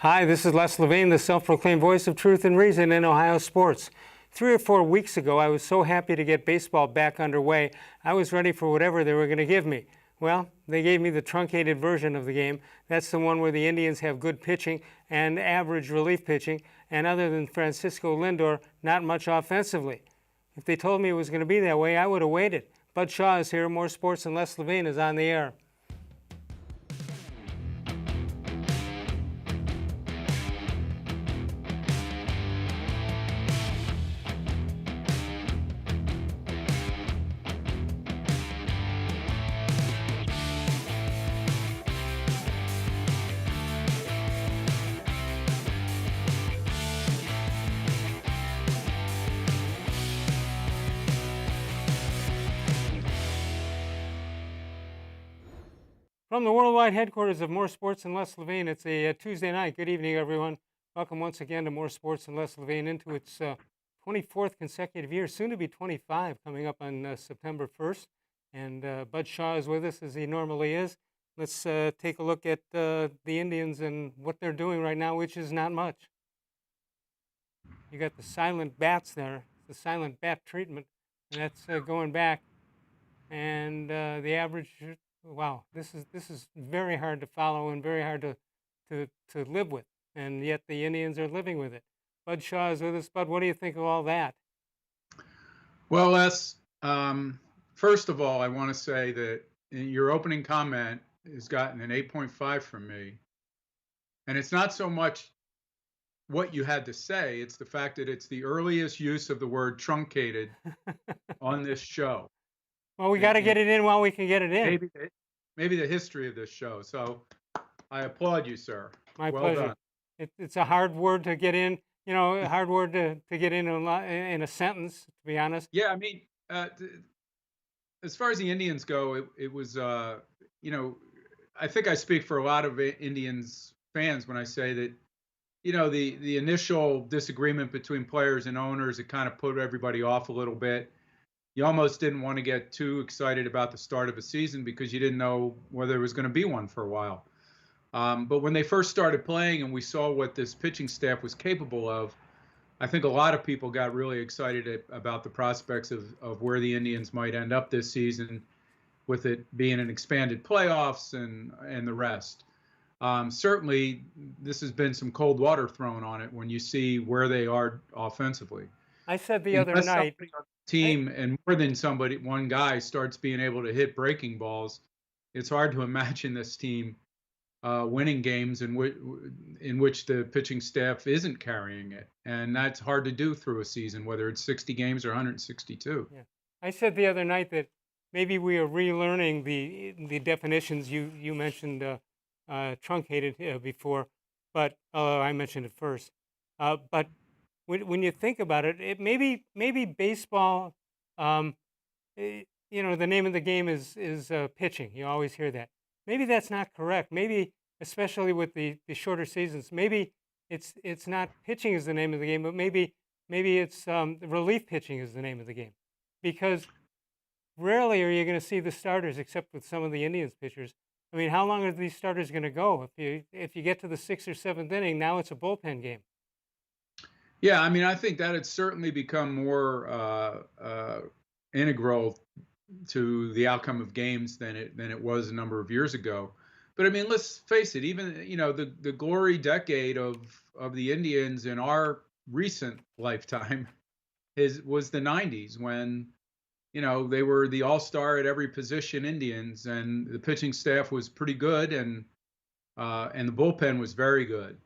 Hi, this is Les Levine, the self-proclaimed voice of truth and reason in Ohio sports. 3 or 4 weeks ago, I was so happy to get baseball back underway, I was ready for whatever they were going to give me. Well, they gave me the truncated version of the game. That's the one where the Indians have good pitching and average relief pitching, and other than Francisco Lindor, not much offensively. If they told me it was going to be that way, I would have waited. Bud Shaw is here. More Sports and Les Levine is on the air. From the worldwide headquarters of More Sports and Les Levine, it's a Tuesday night. Good evening, everyone. Welcome once again to More Sports and Les Levine into its 24th consecutive year, soon to be 25, coming up on September 1st. And Bud Shaw is with us as he normally is. Let's take a look at the Indians and what they're doing right now, which is not much. You got the silent bats there, the silent bat treatment, and that's going back. And the average. Wow, this is very hard to follow and very hard to live with, and yet the Indians are living with it. Bud Shaw is with us. Bud, what do you think of all that? Well, Les, first of all, I want to say that your opening comment has gotten an 8.5 from me, and it's not so much what you had to say, it's the fact that it's the earliest use of the word truncated on this show. Well, we got to get it in while we can get it in. Maybe the history of this show. So I applaud you, sir. My well pleasure. Done. It's a hard word to get in, a hard word to get in a sentence, to be honest. Yeah, I mean, as far as the Indians go, it was, I think I speak for a lot of Indians fans when I say that, the initial disagreement between players and owners, it kind of put everybody off a little bit. You almost didn't want to get too excited about the start of a season because you didn't know whether there was going to be one for a while. But when they first started playing and we saw what this pitching staff was capable of, I think a lot of people got really excited about the prospects of where the Indians might end up this season, with it being an expanded playoffs and the rest. Certainly, this has been some cold water thrown on it when you see where they are offensively. I said the other night, team and more than one guy starts being able to hit breaking balls, it's hard to imagine this team winning games in which the pitching staff isn't carrying it, and that's hard to do through a season, whether it's 60 games or 162. Yeah, I said the other night that maybe we are relearning the definitions you mentioned truncated before, but I mentioned it first, but. When you think about it, maybe baseball, the name of the game is pitching. You always hear that. Maybe that's not correct. Maybe, especially with the shorter seasons, maybe it's not pitching is the name of the game, but maybe it's relief pitching is the name of the game, because rarely are you going to see the starters except with some of the Indians pitchers. I mean, how long are these starters going to go? If you get to the 6th or 7th inning, now it's a bullpen game. Yeah, I mean, I think that it's certainly become more integral to the outcome of games than it was a number of years ago. But I mean, let's face it, even the glory decade of the Indians in our recent lifetime was the 90s, when they were the all-star at every position Indians, and the pitching staff was pretty good, and the bullpen was very good.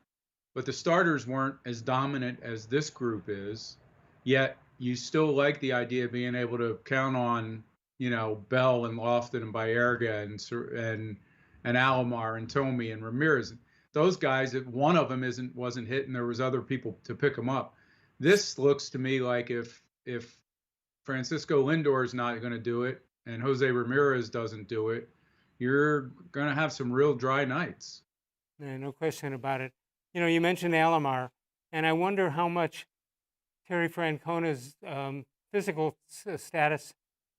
But the starters weren't as dominant as this group is, yet you still like the idea of being able to count on, Bell and Lofton and Baerga and Alomar and Tomey and Ramirez. Those guys, if one of them wasn't hitting, there was other people to pick them up. This looks to me like if Francisco Lindor is not going to do it and Jose Ramirez doesn't do it, you're going to have some real dry nights. Yeah, no question about it. You mentioned Alomar, and I wonder how much Terry Francona's physical status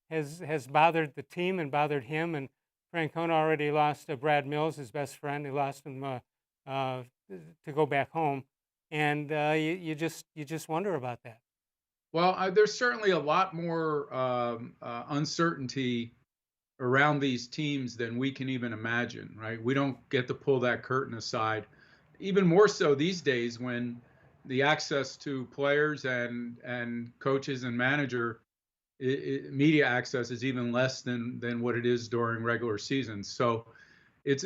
has bothered the team and bothered him. And Francona already lost Brad Mills, his best friend. He lost him uh, to go back home, and you just wonder about that. Well, there's certainly a lot more uncertainty around these teams than we can even imagine, right? We don't get to pull that curtain aside. Even more so these days when the access to players and coaches and media access is even less than what it is during regular seasons. So it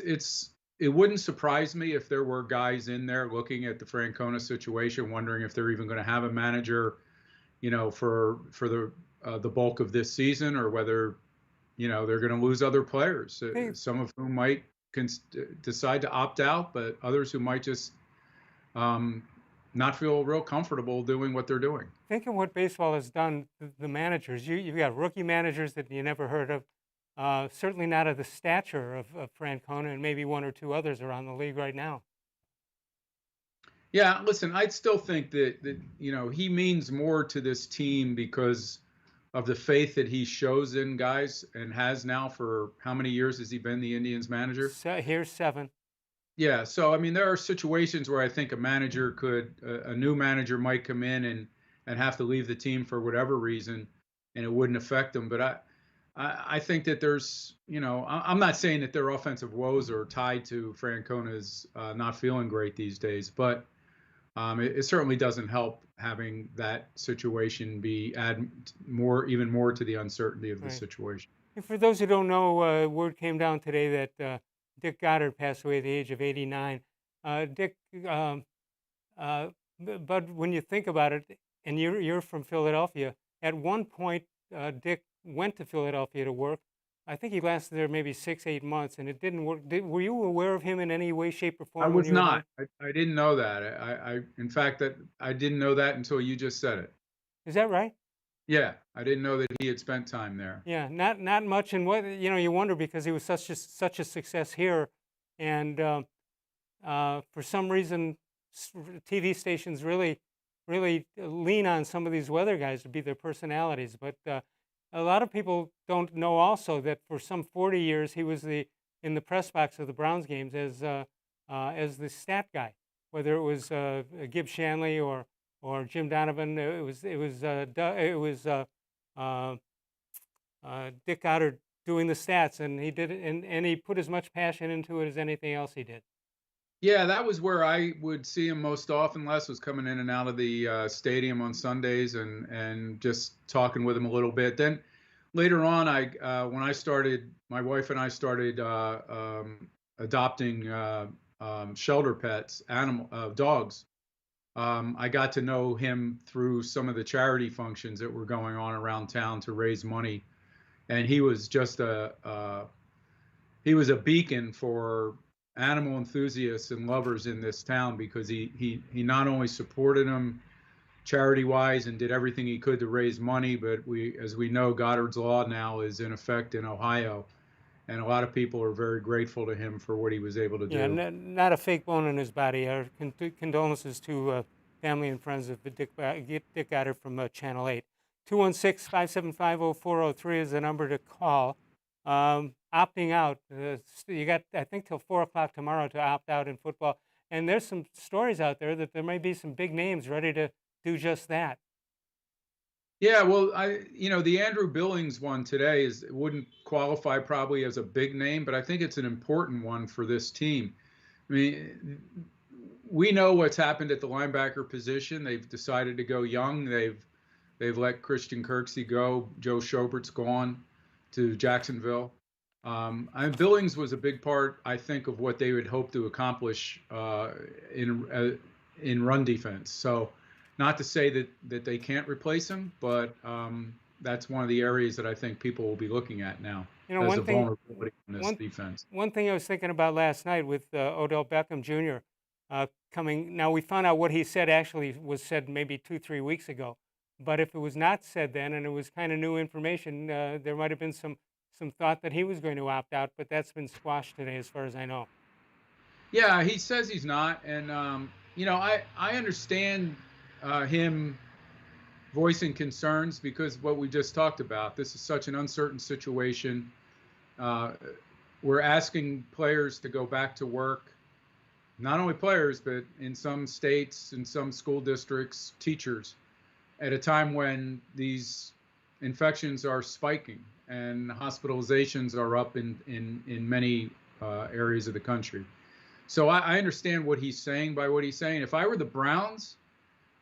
wouldn't surprise me if there were guys in there looking at the Francona situation, wondering if they're even going to have a manager, for the bulk of this season, or whether they're going to lose other players, Think, some of whom might decide to opt out, but others who might just um, not feel real comfortable doing what they're doing. think of what baseball has done. The managers, you've got rookie managers that you never heard of. Certainly not of the stature of Francona and maybe one or two others around the league right now. Yeah, listen, I still think that he means more to this team because of the faith that he shows in guys, and has now for how many years has he been the Indians manager? So here's 7. Yeah, so I mean, there are situations where I think a new manager might come in and have to leave the team for whatever reason, and it wouldn't affect them. But I think that I'm not saying that their offensive woes are tied to Francona's not feeling great these days, but it certainly doesn't help having that situation even more to the uncertainty of the Right. situation. And for those who don't know, word came down today that Dick Goddard passed away at the age of 89. Dick, but when you think about it, and you're from Philadelphia, at one point Dick went to Philadelphia to work. I think he lasted there maybe 6, 8 months, and it didn't work. Were you aware of him in any way, shape, or I form when was you were home? not. I didn't know that. In fact, that I didn't know that until you just said it. Is that right? Yeah, I didn't know that he had spent time there. Yeah, not much. And what you wonder, because he was such a success here, and for some reason, TV stations really lean on some of these weather guys to be their personalities. But a lot of people don't know also that for some 40 years he was in the press box of the Browns games as the stat guy, whether it was Gib Shanley or Jim Donovan. Uh, Dick Goddard doing the stats, and he did it, and he put as much passion into it as anything else he did. Yeah, that was where I would see him most often. Les was coming in and out of the stadium on Sundays and just talking with him a little bit. Then later on, when I started, my wife and I started adopting shelter pets, dogs. I got to know him through some of the charity functions that were going on around town to raise money, and he was just he was a beacon for animal enthusiasts and lovers in this town, because he not only supported them charity wise and did everything he could to raise money, but as we know, Goddard's law now is in effect in Ohio, and a lot of people are very grateful to him for what he was able to Yeah, do. not a fake bone in his body. Our condolences to family and friends of Dick Goddard from Channel 8. 216-575-0403 is the number to call. Opting out, you got, I think, till 4 o'clock tomorrow to opt out in football. And there's some stories out there that there may be some big names ready to do just that. Yeah, well, the Andrew Billings one today wouldn't qualify probably as a big name, but I think it's an important one for this team. I mean, we know what's happened at the linebacker position. They've decided to go young. They've let Christian Kirksey go. Joe Schobert's gone to Jacksonville. Billings was a big part, I think, of what they would hope to accomplish in run defense. So, not to say that they can't replace him, but that's one of the areas that I think people will be looking at now as a vulnerability in this defense. One thing I was thinking about last night with Odell Beckham Jr. Coming. Now, we found out what he said actually was said maybe 2-3 weeks ago. But if it was not said then, and it was kind of new information, there might have been some thought that he was going to opt out, but that's been squashed today, as far as I know. Yeah, he says he's not, and I understand him voicing concerns, because what we just talked about, this is such an uncertain situation. We're asking players to go back to work not only players, but in some states, in some school districts, teachers, at a time when these infections are spiking and hospitalizations are up in many areas of the country. So I understand what he's saying by what he's saying. If I were the Browns,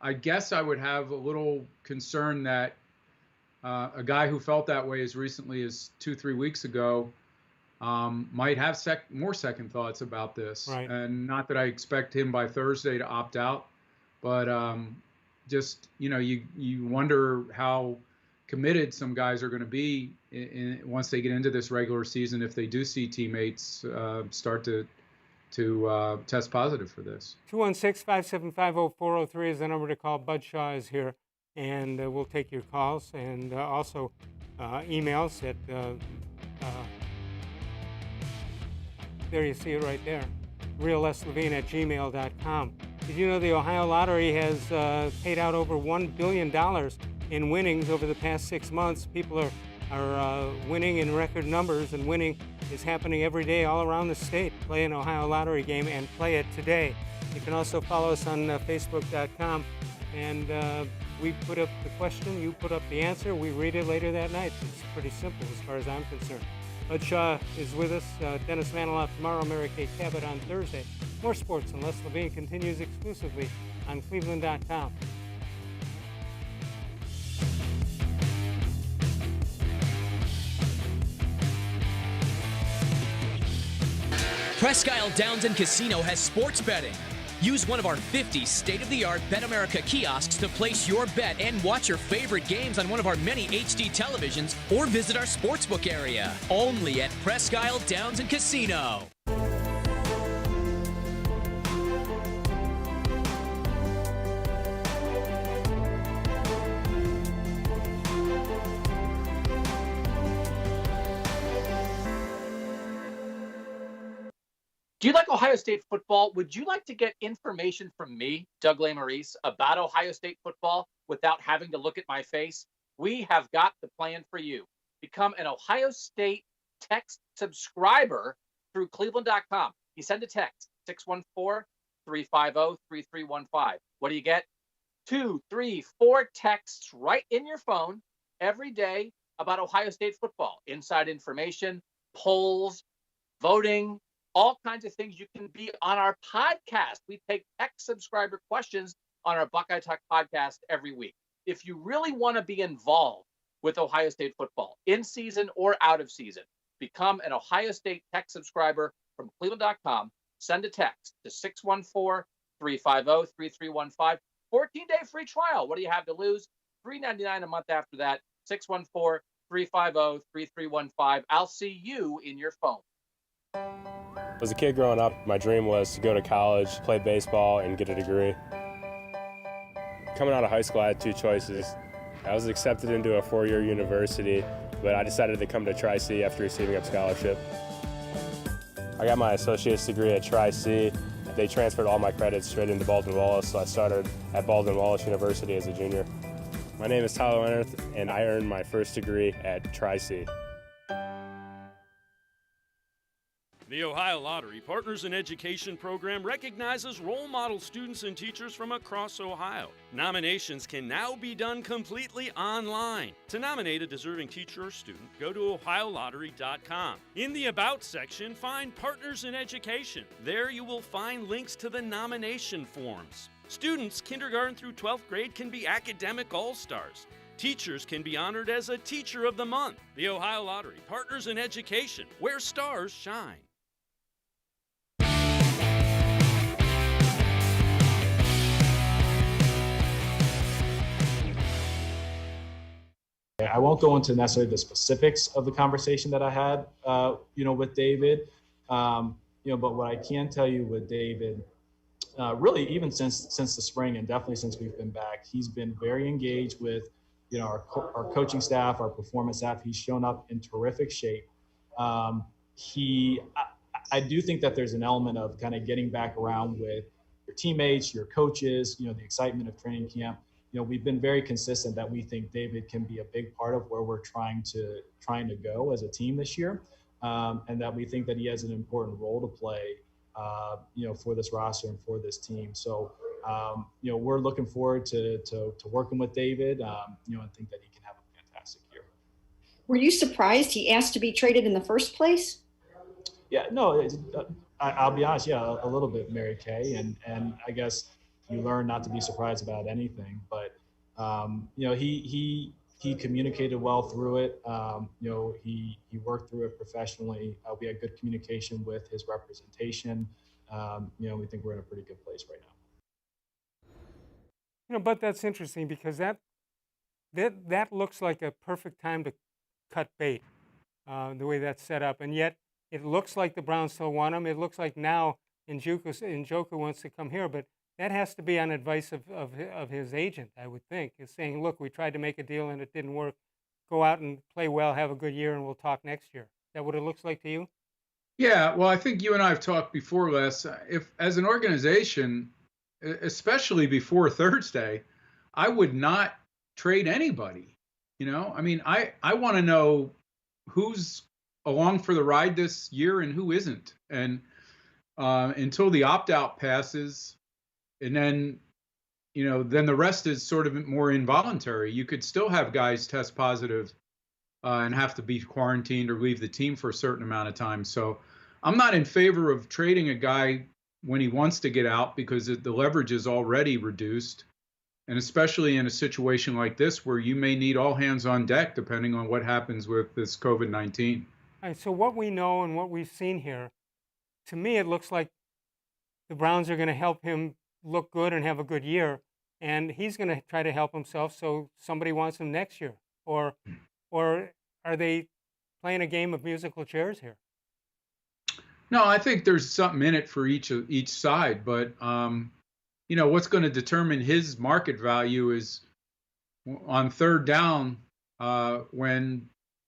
I guess I would have a little concern that a guy who felt that way as recently as 2, 3 weeks ago might have more second thoughts about this. Right. And not that I expect him by Thursday to opt out, but just you wonder how committed some guys are going to be once they get into this regular season if they do see teammates start to test positive for this. 216-575-0403 is the number to call. Bud Shaw is here, and we'll take your calls and also emails at there you see it right there, reallesslevine@gmail.com. Did you know the Ohio Lottery has paid out over $1 billion in winnings over the past 6 months? People are winning in record numbers, and winning is happening every day all around the state. Play an Ohio Lottery game and play it today. You can also follow us on facebook.com, and we put up the question, you put up the answer, we read it later that night. It's pretty simple as far as I'm concerned. Bud Shaw is with us, Dennis Maniloff tomorrow, Mary Kay Cabot on Thursday. More sports and Les Levine continues exclusively on cleveland.com. Presque Isle Downs and Casino has sports betting. Use one of our 50 state-of-the-art Bet America kiosks to place your bet and watch your favorite games on one of our many HD televisions, or visit our sportsbook area. Only at Presque Isle Downs and Casino. Do you like Ohio State football? Would you like to get information from me, Doug Lesmerises, about Ohio State football without having to look at my face? We have got the plan for you. Become an Ohio State text subscriber through cleveland.com. You send a text, 614-350-3315. What do you get? 2, 3, 4 texts right in your phone every day about Ohio State football. Inside information, polls, voting, all kinds of things. You can be on our podcast. We take text subscriber questions on our Buckeye Talk podcast every week. If you really want to be involved with Ohio State football, in season or out of season, become an Ohio State text subscriber from cleveland.com. Send a text to 614-350-3315. 14-day free trial. What do you have to lose? $3.99 a month after that. 614-350-3315. I'll see you in your phone. As a kid growing up, my dream was to go to college, play baseball, and get a degree. Coming out of high school, I had 2 choices. I was accepted into a 4-year university, but I decided to come to Tri-C after receiving a scholarship. I got my associate's degree at Tri-C. They transferred all my credits straight into Baldwin-Wallace, so I started at Baldwin-Wallace University as a junior. My name is Tyler Leonard, and I earned my first degree at Tri-C. The Ohio Lottery Partners in Education program recognizes role model students and teachers from across Ohio. Nominations can now be done completely online. To nominate a deserving teacher or student, go to ohiolottery.com. In the About section, find Partners in Education. There you will find links to the nomination forms. Students kindergarten through 12th grade can be academic all-stars. Teachers can be honored as a Teacher of the Month. The Ohio Lottery Partners in Education, where stars shine. I won't go into necessarily the specifics of the conversation that I had, with David, but what I can tell you with David, really even since the spring and definitely since we've been back, he's been very engaged with, our coaching staff, our performance staff. He's shown up in terrific shape. I do think that there's an element of kind of getting back around with your teammates, your coaches, the excitement of training camp. We've been very consistent that we think David can be a big part of where we're trying to go as a team this year, and that we think that he has an important role to play for this roster and for this team. So, we're looking forward to working with David, and think that he can have a fantastic year. Were you surprised he asked to be traded in the first place? Yeah, no, I'll be honest. Yeah, a little bit, Mary Kay, and I guess you learn not to be surprised about anything. But he communicated well through it. He worked through it professionally. We had good communication with his representation. We think we're in a pretty good place right now. But that's interesting because that looks like a perfect time to cut bait, the way that's set up, and yet it looks like the Browns still want him. It looks like now Njoku wants to come here, but that has to be on advice of his agent, I would think. Is saying, look, we tried to make a deal and it didn't work. Go out and play well, have a good year, and we'll talk next year. Is that what it looks like to you? Yeah, well, I think you and I have talked before, Les. If as an organization, especially before Thursday, I would not trade anybody. I mean, I want to know who's along for the ride this year and who isn't. And until the opt-out passes, and then the rest is sort of more involuntary. You could still have guys test positive and have to be quarantined or leave the team for a certain amount of time. So I'm not in favor of trading a guy when he wants to get out because the leverage is already reduced. And especially in a situation like this where you may need all hands on deck depending on what happens with this COVID-19. All right, so what we know and what we've seen here, to me it looks like the Browns are going to help him look good and have a good year, and he's going to try to help himself so somebody wants him next year. Or are they playing a game of musical chairs here? No, I think there's something in it for each side, but what's going to determine his market value is on third down when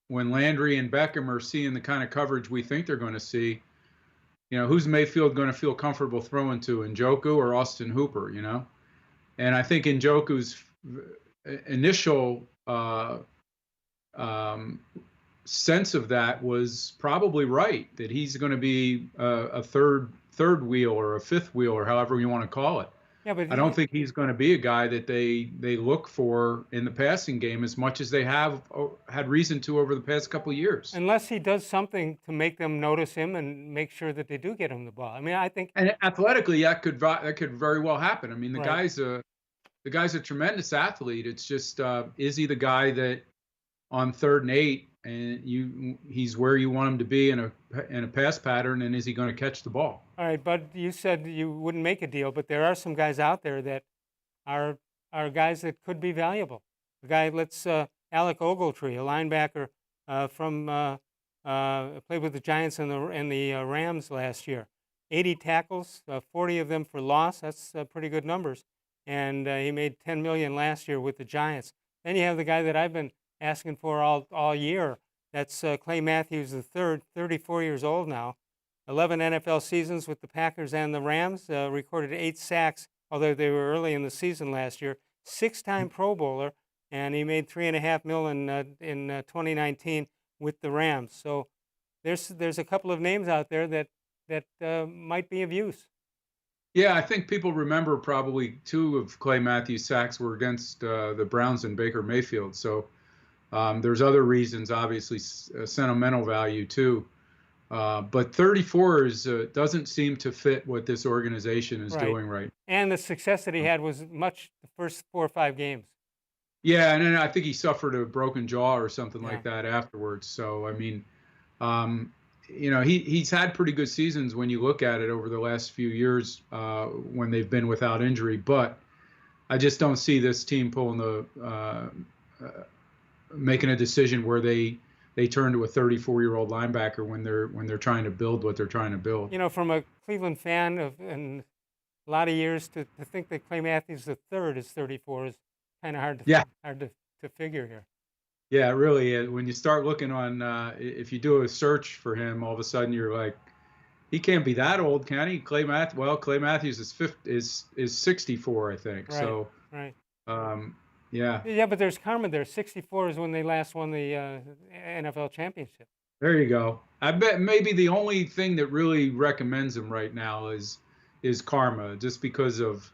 Landry and Beckham are seeing the kind of coverage we think they're going to see. Who's Mayfield going to feel comfortable throwing to, Njoku or Austin Hooper? And I think Njoku's initial sense of that was probably right, that he's going to be a third wheel or a fifth wheel or however you want to call it. Yeah, but I don't think he's going to be a guy that they look for in the passing game as much as they have had reason to over the past couple of years. Unless he does something to make them notice him and make sure that they do get him the ball. I mean, I think. And athletically, that could very well happen. I mean, the right. guy's a tremendous athlete. It's just is he the guy that on 3rd and 8 and he's where you want him to be in a pass pattern, and is he going to catch the ball? All right, Bud, you said you wouldn't make a deal, but there are some guys out there that are guys that could be valuable. The guy, Alec Ogletree, a linebacker played with the Giants and the Rams last year. 80 tackles, 40 of them for loss. That's pretty good numbers. And he made $10 million last year with the Giants. Then you have the guy that I've been asking for all year. That's Clay Matthews III, 34 years old now. 11 NFL seasons with the Packers and the Rams, recorded 8 sacks, although they were early in the season last year. 6-time Pro Bowler, and he made $3.5 million in 2019 with the Rams. So there's a couple of names out there that might be of use. Yeah, I think people remember probably 2 of Clay Matthews' sacks were against the Browns and Baker Mayfield. So there's other reasons, obviously sentimental value too. But 34 doesn't seem to fit what this organization is doing right. And the success that he had was much the first 4 or 5 games. Yeah, and then I think he suffered a broken jaw or something like that afterwards. So, I mean, he's had pretty good seasons when you look at it over the last few years when they've been without injury. But I just don't see this team making a decision where they turn to a 34-year-old linebacker when they're trying to build what they're trying to build. From a Cleveland fan and a lot of years to think that Clay Matthews III is 34 is kind of hard to figure here. Yeah, really. When you start looking on, if you do a search for him, all of a sudden you're like, he can't be that old, can he? Clay Matthews is 64, I think. Right, so, right. Yeah. Yeah, but there's karma there. 64 is when they last won the NFL championship. There you go. I bet maybe the only thing that really recommends him right now is karma, just because of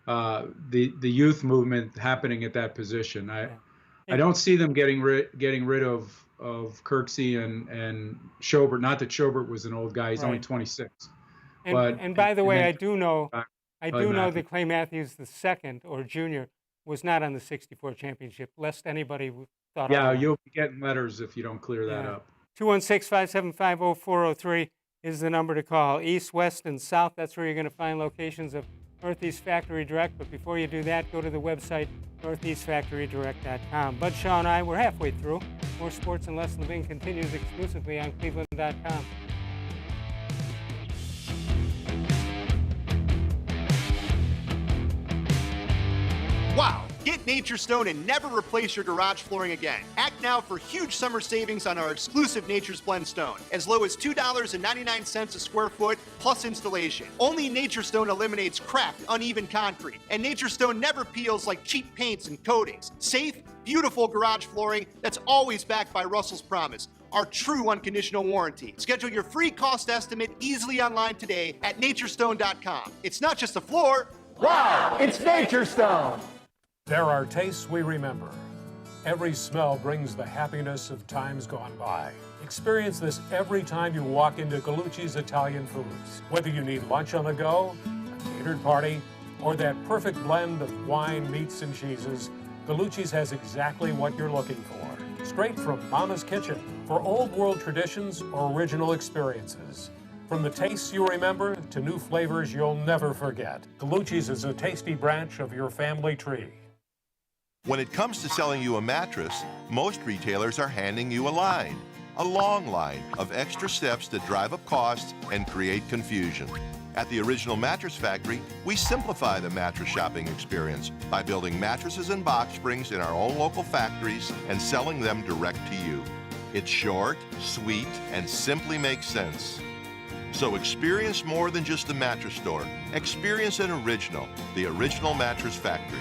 the youth movement happening at that position. Yeah. I Hey, don't see them getting rid of Kirksey and Schobert. Not that Schobert was an old guy; he's only right. 26. And But and by the and way, then I Clay do know Matthews. that Clay Matthews the second or junior was not on the '64 championship, lest anybody thought Yeah, otherwise. you'll be getting letters if you don't clear that Yeah. up. 216-575-0403 is the number to call. East, West, and South, that's where you're going to find locations of Northeast Factory Direct. But before you do that, go to the website, northeastfactorydirect.com. Bud Shaw and I, we're halfway through. More sports and less Levine continues exclusively on cleveland.com. Wow! Get Nature Stone and never replace your garage flooring again. Act now for huge summer savings on our exclusive Nature's Blend Stone, as low as $2.99 a square foot plus installation. Only Nature Stone eliminates cracked, uneven concrete, and Nature Stone never peels like cheap paints and coatings. Safe, beautiful garage flooring that's always backed by Russell's Promise, our true unconditional warranty. Schedule your free cost estimate easily online today at naturestone.com. It's not just a floor. Wow, it's Nature Stone. There are tastes we remember. Every smell brings the happiness of times gone by. Experience this every time you walk into Gallucci's Italian Foods. Whether you need lunch on the go, a catered party, or that perfect blend of wine, meats, and cheeses, Gallucci's has exactly what you're looking for. Straight from Mama's Kitchen for old world traditions or original experiences. From the tastes you remember to new flavors you'll never forget. Gallucci's is a tasty branch of your family tree. When it comes to selling you a mattress, most retailers are handing you a long line of extra steps that drive up costs and create confusion. At the Original Mattress Factory, we simplify the mattress shopping experience by building mattresses and box springs in our own local factories and selling them direct to you. It's short, sweet, and simply makes sense. So experience more than just the mattress store. Experience an original, the Original Mattress Factory.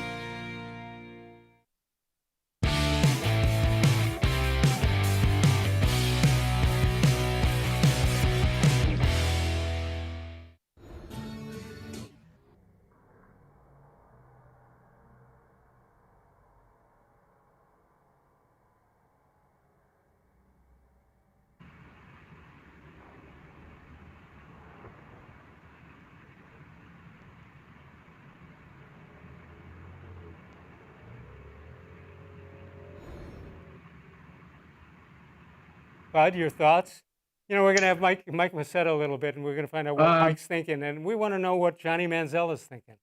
Bud, your thoughts? You know, we're going to have Mike Metta a little bit, and we're going to find out what Mike's thinking, and we want to know what Johnny Manziel is thinking.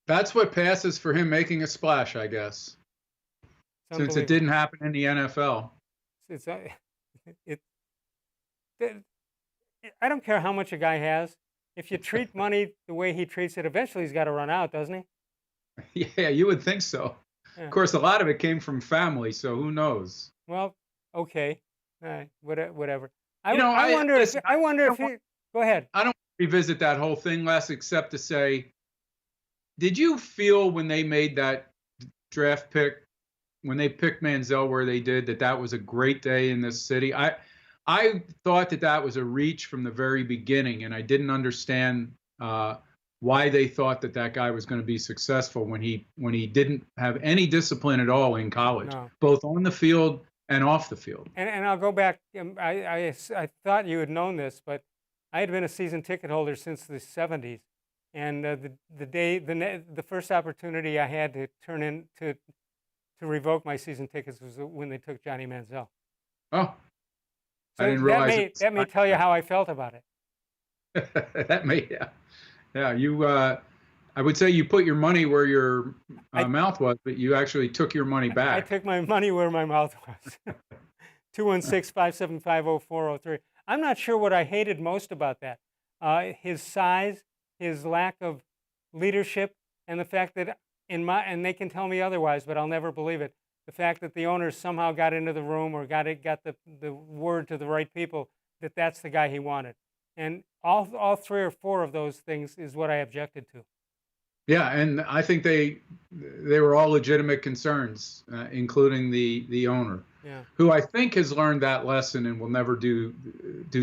That's what passes for him making a splash, I guess, since it didn't happen in the NFL. I don't care how much a guy has. If you treat money the way he treats it, eventually he's got to run out, doesn't he? Yeah, you would think so. Yeah. Of course, a lot of it came from family, so who knows? Well, okay, whatever. I I wonder if he. Go ahead. I don't revisit that whole thing, Les, except to say, did you feel when they made that draft pick, when they picked Manziel where they did, that was a great day in this city? I thought that was a reach from the very beginning, and I didn't understand why they thought that guy was going to be successful when he didn't have any discipline at all in college, both on the field and off the field. And I'll go back. I thought you had known this, but I had been a season ticket holder since the '70s, and the first opportunity I had to turn in to revoke my season tickets was when they took Johnny Manziel. Oh, so I didn't realize that may tell you how I felt about it. That may, yeah. You, I would say you put your money where your mouth was, but you actually took your money back. I took my money where my mouth was. 216-575-0403. I'm not sure what I hated most about that. His size, his lack of leadership, and the fact that and they can tell me otherwise, but I'll never believe it. The fact that the owners somehow got into the room or got the word to the right people that that's the guy he wanted. And all 3 or 4 of those things is what I objected to. Yeah, and I think they were all legitimate concerns, including the owner, Yeah. who I think has learned that lesson and will never do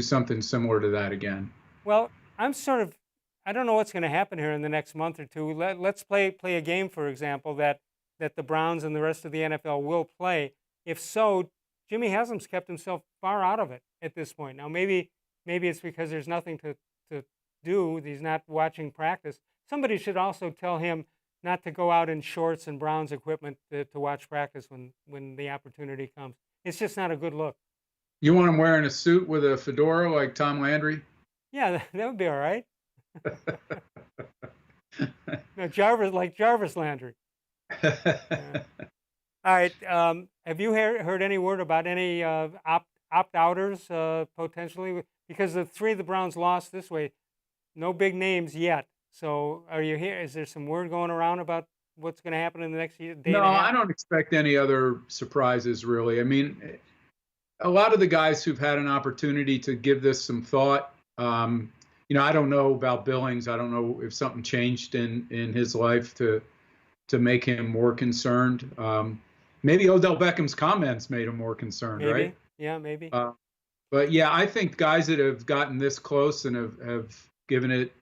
something similar to that again. Well, I don't know what's going to happen here in the next month or two. Let's play a game, for example, that the Browns and the rest of the NFL will play. If so, Jimmy Haslam's kept himself far out of it at this point. Now, maybe it's because there's nothing to do. He's not watching practice. Somebody should also tell him not to go out in shorts and Browns equipment to watch practice when the opportunity comes. It's just not a good look. You want him wearing a suit with a fedora like Tom Landry? Yeah, that would be all right. No, Jarvis Landry. Yeah. All right. Have you heard any word about any opt-outers potentially? Because the three the Browns lost this way, no big names yet. So are you here? Is there some word going around about what's going to happen in the next day? No, I don't expect any other surprises, really. I mean, a lot of the guys who've had an opportunity to give this some thought, I don't know about Billings. I don't know if something changed in his life to make him more concerned. Maybe Odell Beckham's comments made him more concerned, maybe. Right? Yeah, maybe. But yeah, I think guys that have gotten this close and have given it,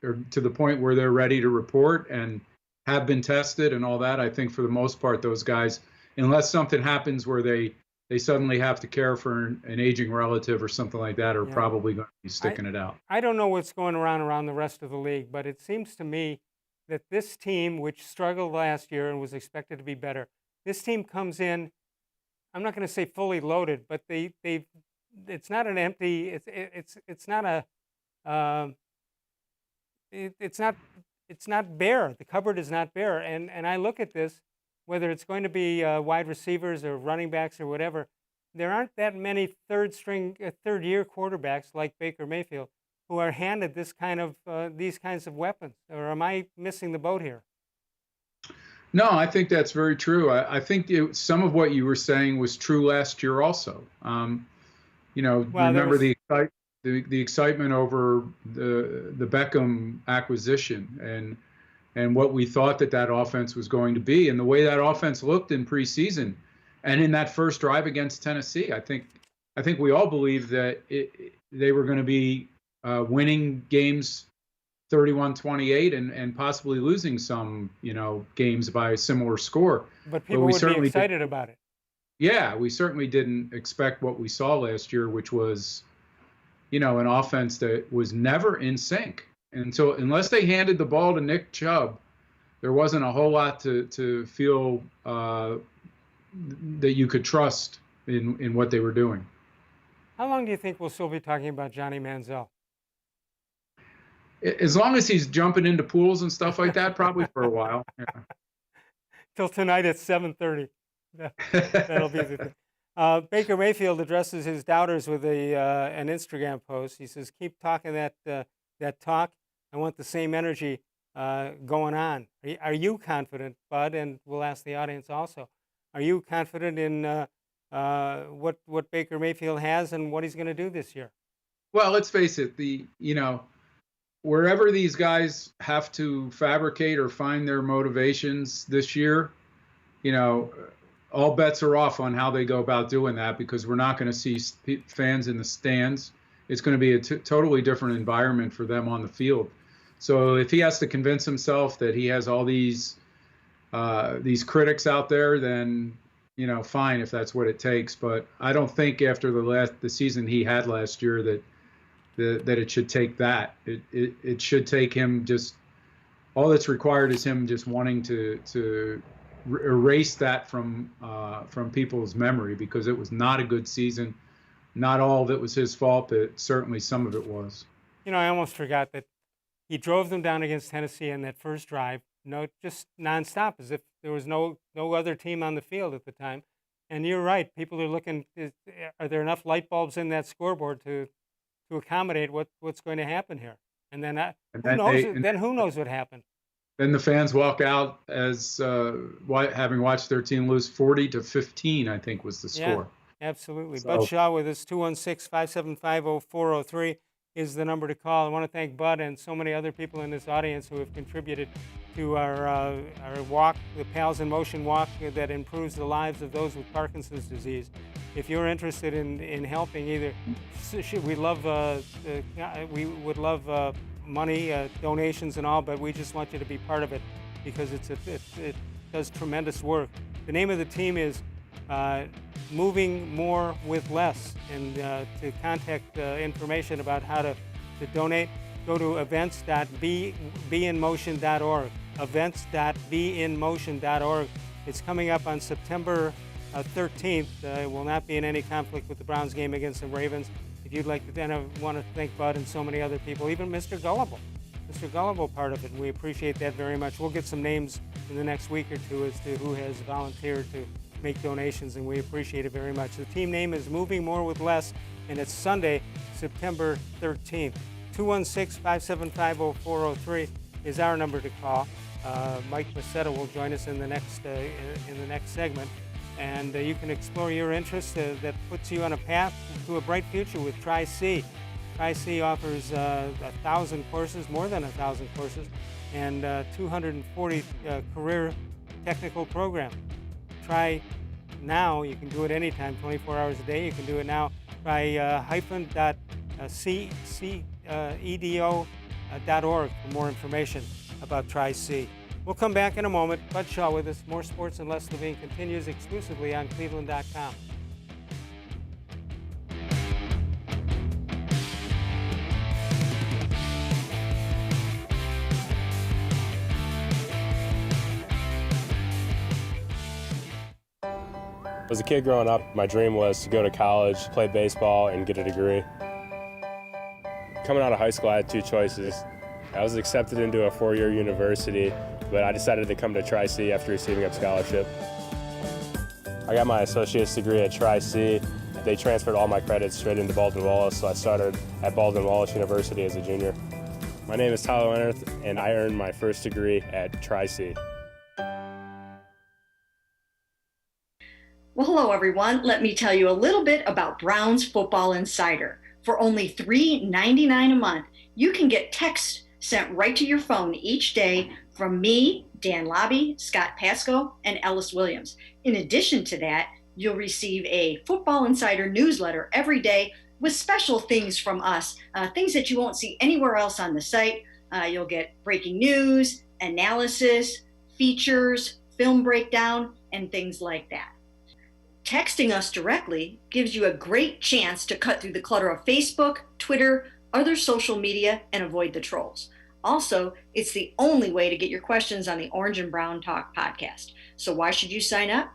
or to the point where they're ready to report and have been tested and all that, I think for the most part, those guys, unless something happens where they suddenly have to care for an aging relative or something like that, are probably going to be sticking it out. I don't know what's going around the rest of the league, but it seems to me that this team, which struggled last year and was expected to be better, this team comes in, I'm not going to say fully loaded, but it's not an empty, it's not bare. The cupboard is not bare. And I look at this, whether it's going to be wide receivers or running backs or whatever, there aren't that many third-year quarterbacks like Baker Mayfield who are handed these kinds of weapons. Or am I missing the boat here? No, I think that's very true. I think some of what you were saying was true last year also. Remember the excitement over the Beckham acquisition and what we thought that offense was going to be, and the way that offense looked in preseason and in that first drive against Tennessee. I think we all believed that they were going to be winning games 31-28 and possibly losing some, games by a similar score. But people would be excited about it. Yeah, we certainly didn't expect what we saw last year, which was, an offense that was never in sync. And so unless they handed the ball to Nick Chubb, there wasn't a whole lot to feel that you could trust in what they were doing. How long do you think we'll still be talking about Johnny Manziel? As long as he's jumping into pools and stuff like that, probably for a while. Yeah. Till tonight at 7:30. That'll be the thing. Baker Mayfield addresses his doubters with an Instagram post. He says, "Keep talking that talk. I want the same energy going on." Are you confident, Bud? And we'll ask the audience also. Are you confident in what Baker Mayfield has and what he's going to do this year? Well, let's face it. Wherever these guys have to fabricate or find their motivations this year, all bets are off on how they go about doing that, because we're not going to see fans in the stands. It's going to be a totally different environment for them on the field. So if he has to convince himself that he has all these critics out there, then fine, if that's what it takes. But I don't think after the season he had last year that it should take that. It should take him just, all that's required is him just wanting to erase that from people's memory, because it was not a good season. Not all of it was his fault, but certainly some of it was. I almost forgot that he drove them down against Tennessee in that first drive, just nonstop, as if there was no other team on the field at the time. And you're right, people are looking, are there enough light bulbs in that scoreboard to accommodate what's going to happen here? And then who knows what happened? Then the fans walk out as having watched their team lose 40-15, I think was the score. Yeah, absolutely. So, Bud Shaw with us, 216-575-0403. is the number to call. I want to thank Bud and so many other people in this audience who have contributed to our walk, the Pals in Motion walk that improves the lives of those with Parkinson's disease. If you're interested in helping, either we would love money, donations and all, but we just want you to be part of it because it does tremendous work. The name of the team is Moving More with Less, and to contact information about how to donate, go to events.beinmotion.org, events.beinmotion.org. It's coming up on September 13th. It will not be in any conflict with the Browns game against the Ravens. If you'd like to, then I want to thank Bud and so many other people, even Mr. Gullible. Mr. Gullible part of it, and we appreciate that very much. We'll get some names in the next week or two as to who has volunteered to make donations, and we appreciate it very much. The team name is Moving More with Less, and it's Sunday, September 13th. 216-575-0403 is our number to call. Mike Metta will join us in the next segment, and you can explore your interests that puts you on a path to a bright future with Tri-C. Tri-C offers 1,000 courses, more than 1,000 courses, and 240 career technical program. Try now. You can do it anytime, 24 hours a day. You can do it now. Try hyphen.cedo.org for more information about Tri-C. We'll come back in a moment. Bud Shaw with us. More sports and less. Levine continues exclusively on cleveland.com. As a kid growing up, my dream was to go to college, play baseball, and get a degree. Coming out of high school, I had two choices. I was accepted into a four-year university, but I decided to come to Tri-C after receiving a scholarship. I got my associate's degree at Tri-C. They transferred all my credits straight into Baldwin-Wallace, so I started at Baldwin-Wallace University as a junior. My name is Tyler Leonard, and I earned my first degree at Tri-C. Well, hello, everyone. Let me tell you a little bit about Browns Football Insider. For only $3.99 a month, you can get text sent right to your phone each day from me, Dan Lobby, Scott Pasco, and Ellis Williams. In addition to that, you'll receive a Football Insider newsletter every day with special things from us, things that you won't see anywhere else on the site. You'll get breaking news, analysis, features, film breakdown, and things like that. Texting us directly gives you a great chance to cut through the clutter of Facebook, Twitter, other social media, and avoid the trolls. Also, it's the only way to get your questions on the Orange and Brown Talk podcast. So why should you sign up?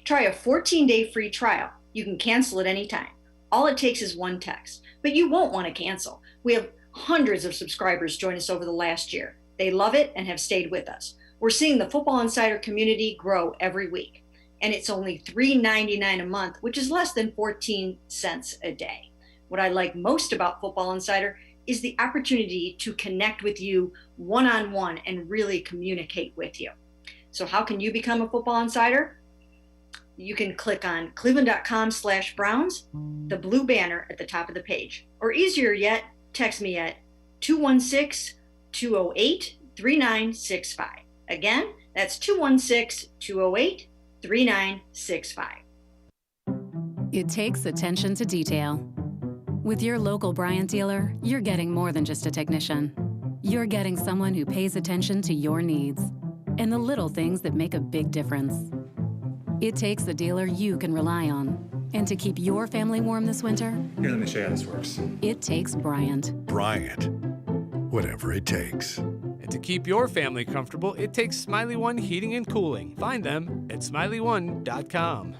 Try a 14-day free trial. You can cancel at any time. All it takes is one text, but you won't want to cancel. We have hundreds of subscribers join us over the last year. They love it and have stayed with us. We're seeing the Football Insider community grow every week. And it's only $3.99 a month, which is less than 14 cents a day. What I like most about Football Insider is the opportunity to connect with you one-on-one and really communicate with you. So how can you become a Football Insider? You can click on cleveland.com/Browns, the blue banner at the top of the page. Or easier yet, text me at 216-208-3965. Again, that's 216-208-3965. It takes attention to detail. With your local Bryant dealer, you're getting more than just a technician. You're getting someone who pays attention to your needs and the little things that make a big difference. It takes a dealer you can rely on. And to keep your family warm this winter, here, let me show you how this works. It takes Bryant. Bryant. Whatever it takes. And to keep your family comfortable, it takes Smiley One Heating and Cooling. Find them at smiley1.com.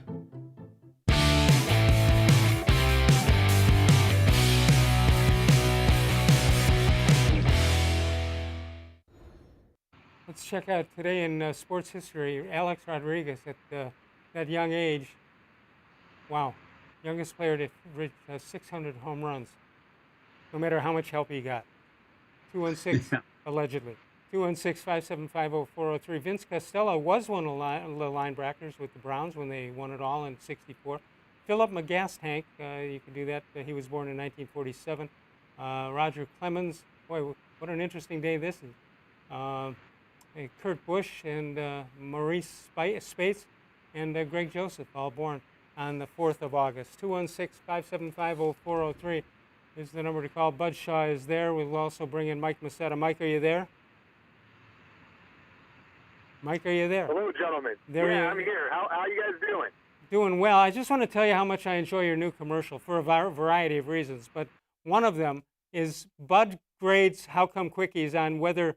Let's check out today in sports history, Alex Rodriguez at that young age. Wow, youngest player to reach 600 home runs, no matter how much help he got. 216, allegedly. 216-575-0403. Vince Costello was one of the linebackers with the Browns when they won it all in '64. Philip McGastank, you can do that. He was born in 1947. Roger Clemens. Boy, what an interesting day this is. Kurt Busch and Maurice Spates and Greg Joseph, all born on the 4th of August. 216-575-0403 is the number to call. Bud Shaw is there. We'll also bring in Mike Metta. Mike, are you there? Mike, are you there? Hello, gentlemen. I'm here. How you guys doing? Doing well. I just want to tell you how much I enjoy your new commercial for a variety of reasons, but one of them is Bud grades How Come Quickies on whether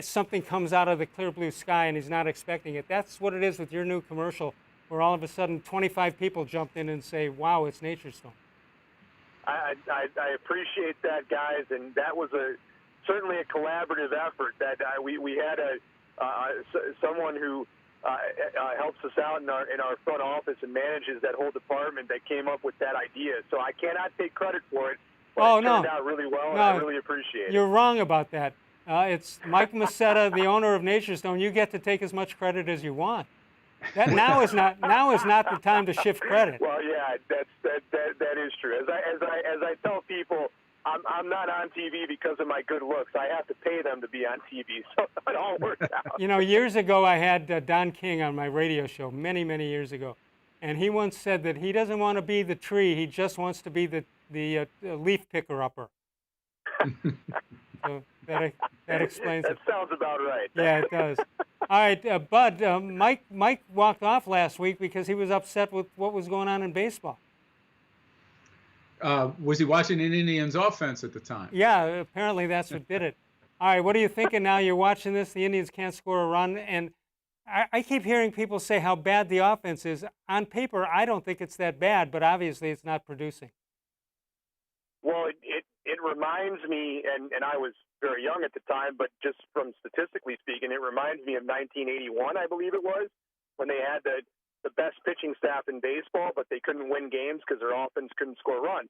something comes out of the clear blue sky and he's not expecting it. That's what it is with your new commercial, where all of a sudden 25 people jumped in and say, wow, it's Nature's Stone. I appreciate that, guys, and that was certainly a collaborative effort. That we had someone who helps us out in our front office and manages that whole department that came up with that idea. So I cannot take credit for it. But it turned out really well, and I really appreciate it. You're wrong about that. It's Mike Metta, the owner of Nature's Stone. You get to take as much credit as you want. Now is not the time to shift credit. Well, yeah, that is true. As I tell people, I'm not on TV because of my good looks. I have to pay them to be on TV, so it all works out. You know, years ago I had Don King on my radio show, many years ago, and he once said that he doesn't want to be the tree; he just wants to be the leaf picker-upper. So that explains it. That sounds about right. Yeah, it does. All right, Bud, Mike walked off last week because he was upset with what was going on in baseball. Was he watching an Indians offense at the time? Yeah, apparently that's what did it. All right, what are you thinking now? You're watching this, the Indians can't score a run, and I keep hearing people say how bad the offense is. On paper, I don't think it's that bad, but obviously it's not producing. Well, it reminds me, and I was very young at the time, but just from statistically speaking, it reminds me of 1981, I believe it was, when they had the best pitching staff in baseball, but they couldn't win games because their offense couldn't score runs.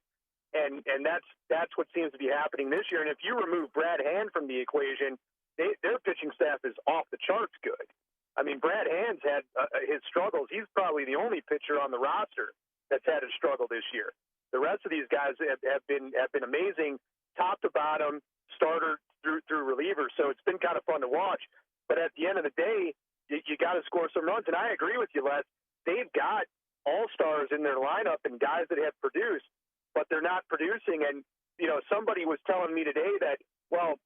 And that's what seems to be happening this year. And if you remove Brad Hand from the equation, their pitching staff is off the charts good. I mean, Brad Hand's had his struggles. He's probably the only pitcher on the roster that's had a struggle this year. The rest of these guys have been amazing, top to bottom, starter through reliever. So it's been kind of fun to watch. But at the end of the day, you got to score some runs. And I agree with you, Les. They've got all-stars in their lineup and guys that have produced, but they're not producing. And, you know, somebody was telling me today that, well,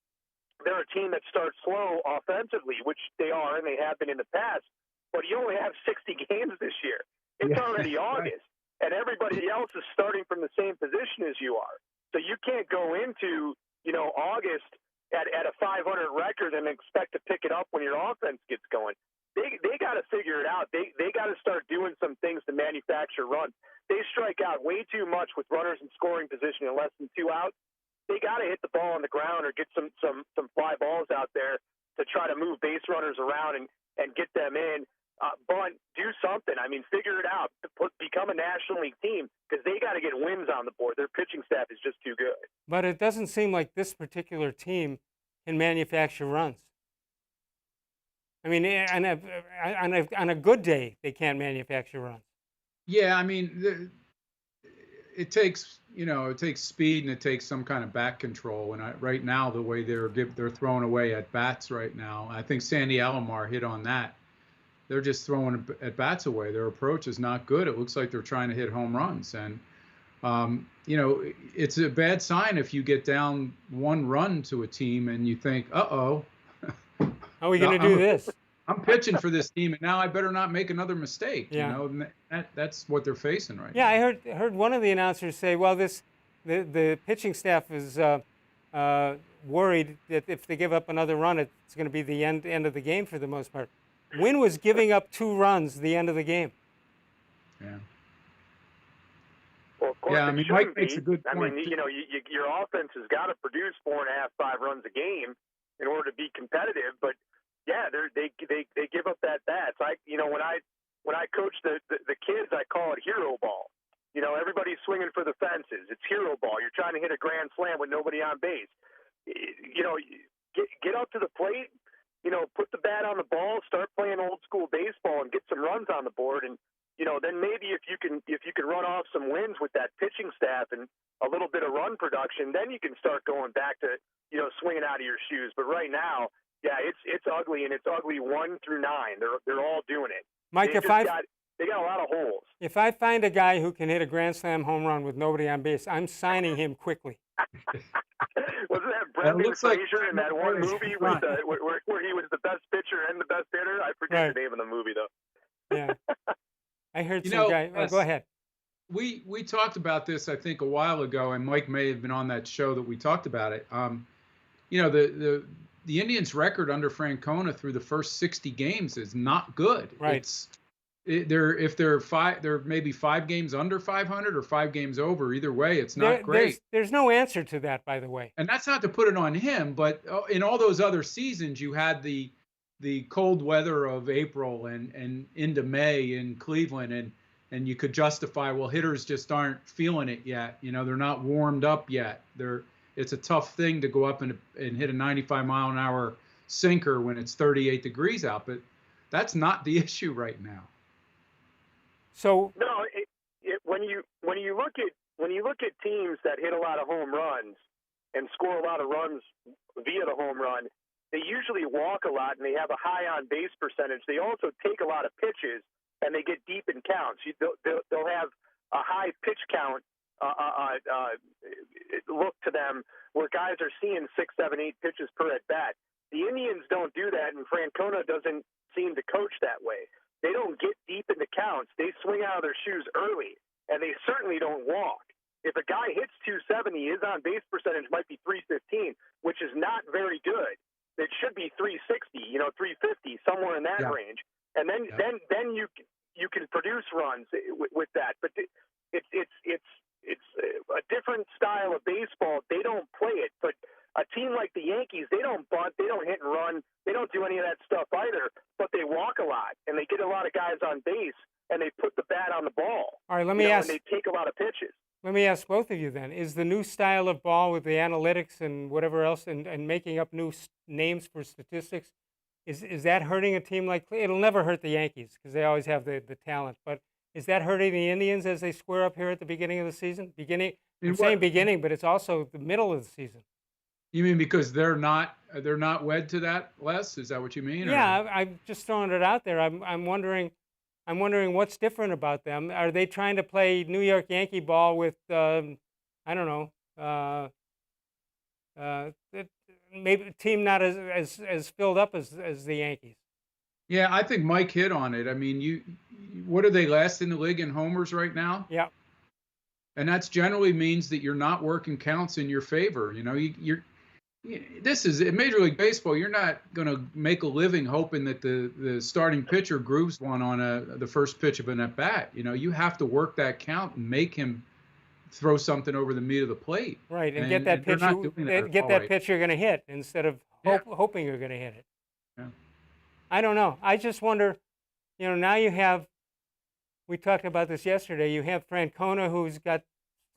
they're a team that starts slow offensively, which they are and they have been in the past, but you only have 60 games this year. It's already August. And everybody else is starting from the same position as you are. So you can't go into, you know, August at a 500 record and expect to pick it up when your offense gets going. They got to figure it out. They got to start doing some things to manufacture runs. They strike out way too much with runners in scoring position in less than 2 outs. They got to hit the ball on the ground or get some fly balls out there to try to move base runners around and get them in. But do something. I mean, figure it out. Become a National League team because they got to get wins on the board. Their pitching staff is just too good. But it doesn't seem like this particular team can manufacture runs. I mean, on a good day, they can't manufacture runs. Yeah, I mean, it takes speed and it takes some kind of bat control. And right now, the way they're throwing away at bats right now, I think Sandy Alomar hit on that. They're just throwing at bats away. Their approach is not good. It looks like they're trying to hit home runs. And, it's a bad sign if you get down 1 run to a team and you think, uh-oh. How are we going to do this? I'm pitching for this team, and now I better not make another mistake. Yeah. You know, that's what they're facing right now. Yeah, I heard one of the announcers say, well, the pitching staff is worried that if they give up another run, it's going to be the end of the game for the most part. Wynn was giving up 2 runs the end of the game. Yeah. Well, of course, yeah, I mean, Mike makes a good point. I mean, your offense has got to produce 4.5, 5 runs a game in order to be competitive. But yeah, they give up that bats. When I coach the kids, I call it hero ball. You know, everybody's swinging for the fences. It's hero ball. You're trying to hit a grand slam with nobody on base. You know, get up to the plate. You know, put the bat on the ball, start playing old school baseball, and get some runs on the board. And you know, then maybe if you you can run off some wins with that pitching staff and a little bit of run production, then you can start going back to swinging out of your shoes. But right now, yeah, it's ugly, and it's ugly 1 through 9. They're all doing it. Mike, they got a lot of holes. If I find a guy who can hit a grand slam home run with nobody on base, I'm signing him quickly. Wasn't that Brendan Fraser in that one movie with where he was the best pitcher and the best hitter? I forget the name of the movie though. Yeah, I heard some guy. Oh, go ahead. We talked about this, I think, a while ago, and Mike may have been on that show that we talked about it. The Indians' record under Francona through the first 60 games is not good. Right. They're maybe 5 games under 500 or 5 games over. Either way, it's not great. There's no answer to that, by the way. And that's not to put it on him, but in all those other seasons, you had the cold weather of April and into May in Cleveland, and you could justify, well, hitters just aren't feeling it yet. They're not warmed up yet. It's a tough thing to go up and hit a 95-mile-an-hour sinker when it's 38 degrees out, but that's not the issue right now. So no, when you look at teams that hit a lot of home runs and score a lot of runs via the home run, they usually walk a lot and they have a high on base percentage. They also take a lot of pitches and they get deep in counts. They'll have a high pitch count look to them where guys are seeing 6, 7, 8 pitches per at bat. The Indians don't do that, and Francona doesn't seem to coach that way. They don't get deep into counts. They swing out of their shoes early, and they certainly don't walk. If a guy hits 270, his on-base percentage might be 315, which is not very good. It should be 360, 350, somewhere in that range. And then you can produce runs with that. But it's a different style of baseball. They don't play it. But a team like the Yankees, they don't bunt, they don't hit and run, they don't do any of that stuff either, but they walk a lot, and they get a lot of guys on base, and they put the bat on the ball. All right, let me ask. And they take a lot of pitches. Let me ask both of you then. Is the new style of ball with the analytics and whatever else and making up new names for statistics, is that hurting a team like Cleveland? It'll never hurt the Yankees because they always have the talent, but is that hurting the Indians as they square up here at the beginning of the season? I'm saying beginning, but it's also the middle of the season. You mean because they're not wed to that, Les? Is that what you mean? Yeah, I'm just throwing it out there. I'm wondering what's different about them. Are they trying to play New York Yankee ball with I don't know, maybe a team not as filled up as the Yankees? Yeah, I think Mike hit on it. I mean, what are they last in the league in homers right now? Yeah. And that's generally means that you're not working counts in your favor. This is in Major League Baseball. You're not going to make a living hoping that the starting pitcher grooves one on the first pitch of an at bat. You have to work that count and make him throw something over the meat of the plate. Right, and get that pitch. Pitch you're going to hit instead of hoping you're going to hit it. Yeah. I don't know. I just wonder. Now you have. We talked about this yesterday. You have Francona, who's got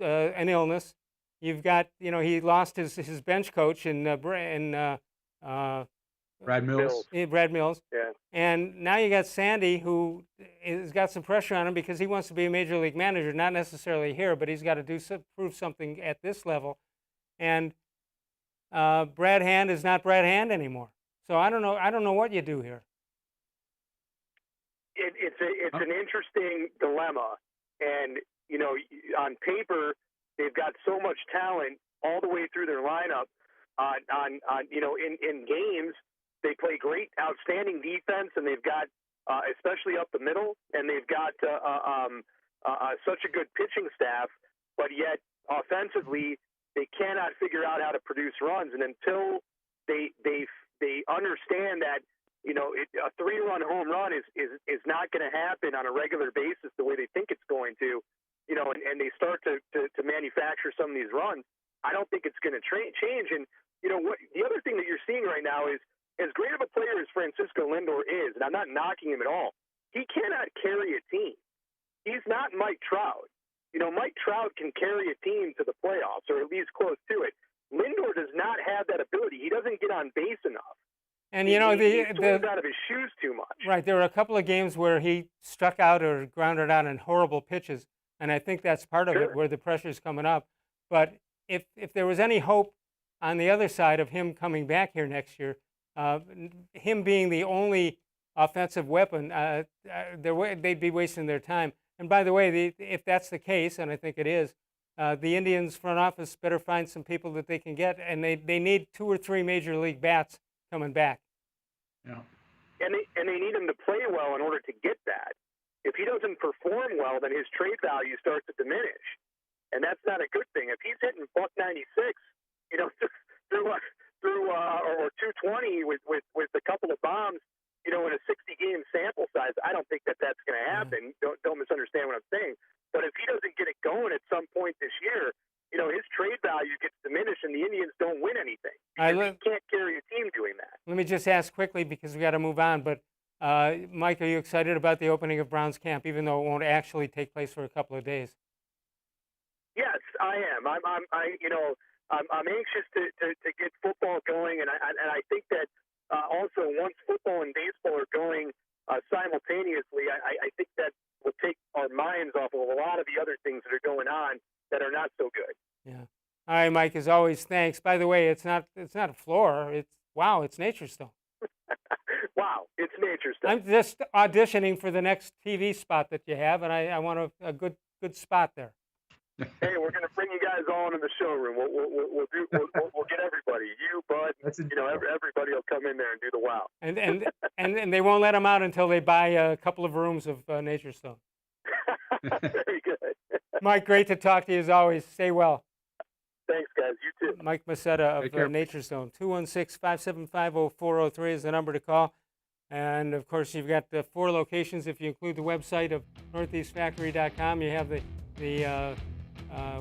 an illness. You've got, he lost his bench coach in Brad Mills. Brad Mills. Yeah. And now you got Sandy, who has got some pressure on him because he wants to be a major league manager, not necessarily here, but he's got to prove something at this level. And Brad Hand is not Brad Hand anymore. So I don't know what you do here. It's an interesting dilemma, and on paper they've got so much talent all the way through their lineup. In games they play great, outstanding defense, and they've got especially up the middle, and they've got such a good pitching staff. But yet offensively they cannot figure out how to produce runs, and until they understand that. A 3-run home run is not going to happen on a regular basis the way they think it's going to, and they start to manufacture some of these runs. I don't think it's going to change. And, the other thing that you're seeing right now is, as great of a player as Francisco Lindor is, and I'm not knocking him at all, he cannot carry a team. He's not Mike Trout. Mike Trout can carry a team to the playoffs, or at least close to it. Lindor does not have that ability. He doesn't get on base enough. And you know, he swerved out of his shoes too much. Right, there were a couple of games where he struck out or grounded out on horrible pitches, and I think that's part of it, where the pressure's coming up. But if there was any hope on the other side of him coming back here next year, him being the only offensive weapon, they'd be wasting their time. And by the way, if that's the case, and I think it is, the Indians front office better find some people that they can get, and they need 2 or 3 major league bats coming back. Yeah. And they need him to play well in order to get that. If he doesn't perform well, then his trade value starts to diminish, and that's not a good thing. If he's hitting $196, you know, through or 220 with a couple of bombs, you know, in a 60-game sample size, I don't think that's going to happen. Don't misunderstand what I'm saying. But if he doesn't get it going at some point this year, you know, his trade value gets diminished, and the Indians don't win anything. He can't carry a team doing that. Let me just ask quickly, because we got to move on. But Mike, are you excited about the opening of Browns camp, even though it won't actually take place for a couple of days? Yes, I am. I'm anxious to get football going, and I think that also once football and baseball are going simultaneously, I think that will take our minds off of a lot of the other things that are going on that are not so good. Yeah. All right, Mike. As always, thanks. By the way, it's not a floor. It's nature stone. Wow, it's nature stone. I'm just auditioning for the next TV spot that you have, and I want a good spot there. Hey, we're going to bring you guys all into the showroom. We'll get everybody. You, Bud, everybody will come in there and do the wow. And they won't let them out until they buy a couple of rooms of Nature Stone. Very good. Mike, great to talk to you as always. Stay well. Thanks, guys. You too. Mike Metta of Nature Stone. 216-575-0403 is the number to call. And, of course, you've got the 4 locations. If you include the website of northeastfactory.com, you have the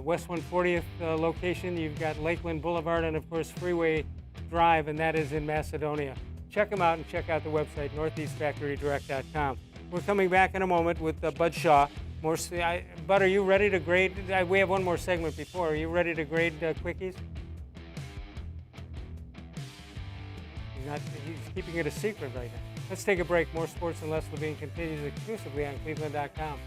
West 140th location. You've got Lakeland Boulevard and, of course, Freeway Drive, and that is in Macedonia. Check them out and check out the website, northeastfactorydirect.com. We're coming back in a moment with Bud Shaw. Bud, are you ready to grade? We have one more segment before. Are you ready to grade quickies? He's keeping it a secret right now. Let's take a break. More Sports and Less Levine continues exclusively on cleveland.com.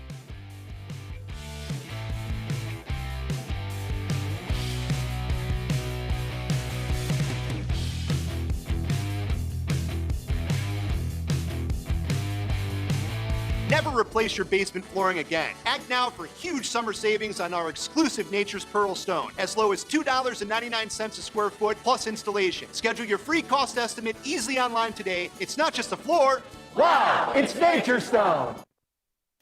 Never replace your basement flooring again. Act now for huge summer savings on our exclusive Nature's Pearl Stone, as low as $2.99 a square foot plus installation. Schedule your free cost estimate easily online today. It's not just a floor. Wow, it's Nature's Stone.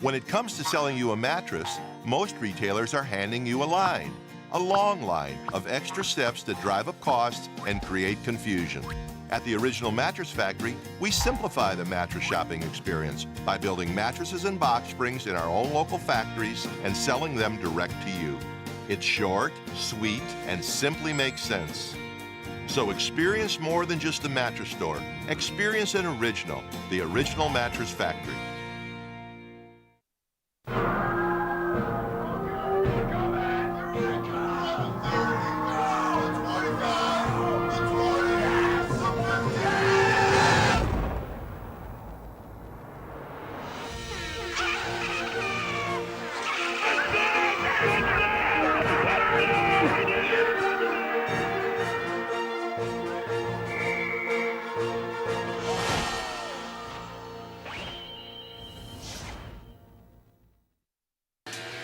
When it comes to selling you a mattress, most retailers are handing you a line. A long line of extra steps that drive up costs and create confusion. At the Original Mattress Factory, we simplify the mattress shopping experience by building mattresses and box springs in our own local factories and selling them direct to you. It's short, sweet, and simply makes sense. So experience more than just a mattress store. Experience an original, the Original Mattress Factory.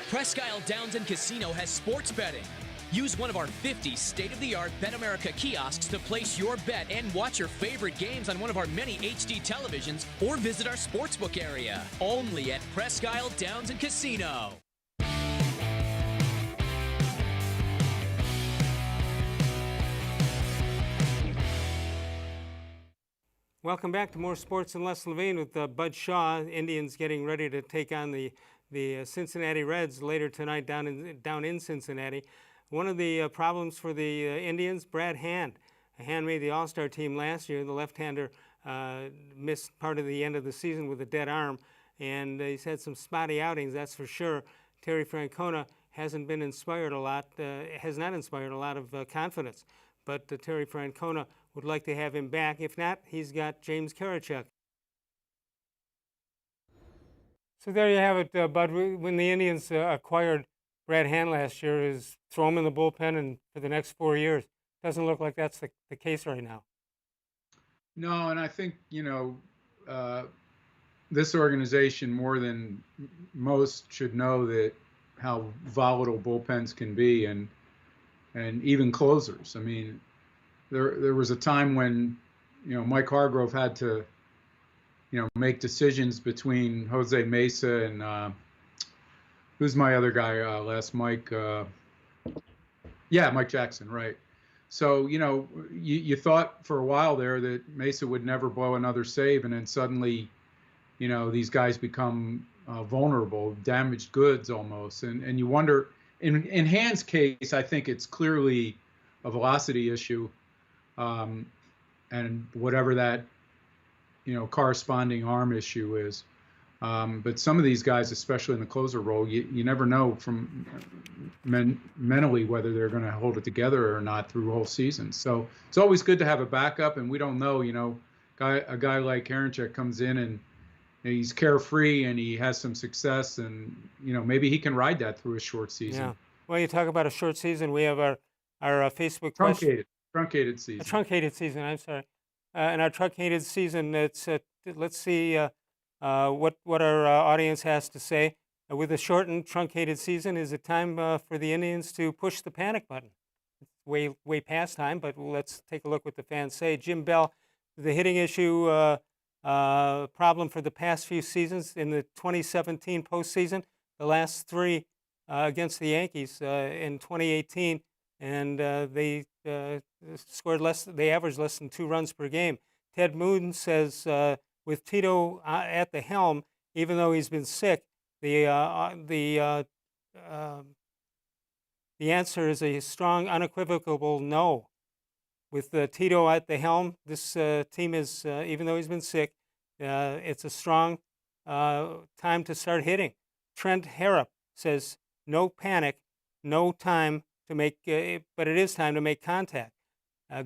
Presque Isle Downs and Casino has sports betting. Use one of our 50 state-of-the-art Bet America kiosks to place your bet and watch your favorite games on one of our many HD televisions, or visit our sportsbook area. Only at Presque Isle Downs and Casino. Welcome back to more Sports and Less Levine with Bud Shaw. Indians getting ready to take on the Cincinnati Reds later tonight down in Cincinnati. One of the problems for the Indians, Brad Hand. Hand made the All-Star team last year. The left-hander missed part of the end of the season with a dead arm, and he's had some spotty outings, that's for sure. Terry Francona hasn't been inspired a lot, has not inspired a lot of confidence. But Terry Francona would like to have him back. If not, he's got James Karachuk. So there you have it, Bud. When the Indians acquired Brad Hand last year, is throw him in the bullpen and for the next 4 years. Doesn't look like that's the case right now. No, and I think, this organization more than most should know that how volatile bullpens can be, and even closers. I mean, there was a time when, Mike Hargrove had to, make decisions between Jose Mesa and who's my other guy last Mike? Mike Jackson, right. So, you thought for a while there that Mesa would never blow another save, and then suddenly, these guys become vulnerable, damaged goods almost. And you wonder, in Hand's case, I think it's clearly a velocity issue, and whatever that, corresponding arm issue is. But some of these guys, especially in the closer role, you never know from mentally whether they're going to hold it together or not through the whole season. So it's always good to have a backup, and we don't know, a guy like Karinchak comes in and he's carefree and he has some success, and, maybe he can ride that through a short season. Yeah. Well, you talk about a short season. We have our Facebook question. Truncated season. A truncated season, I'm sorry. In our truncated season, it's let's see what our audience has to say. With a shortened, truncated season, is it time for the Indians to push the panic button? It's way past time, but let's take a look what the fans say. Jim Bell, the hitting issue problem for the past few seasons. In the 2017 postseason, the last three against the Yankees in 2018, and they scored less. They averaged less than 2 runs per game. Ted Moon says, with Tito at the helm, even though he's been sick, the answer is a strong, unequivocal no. With Tito at the helm, this team is, even though he's been sick, it's a strong time to start hitting. Trent Harrop says, no panic, no time to make, but it is time to make contact.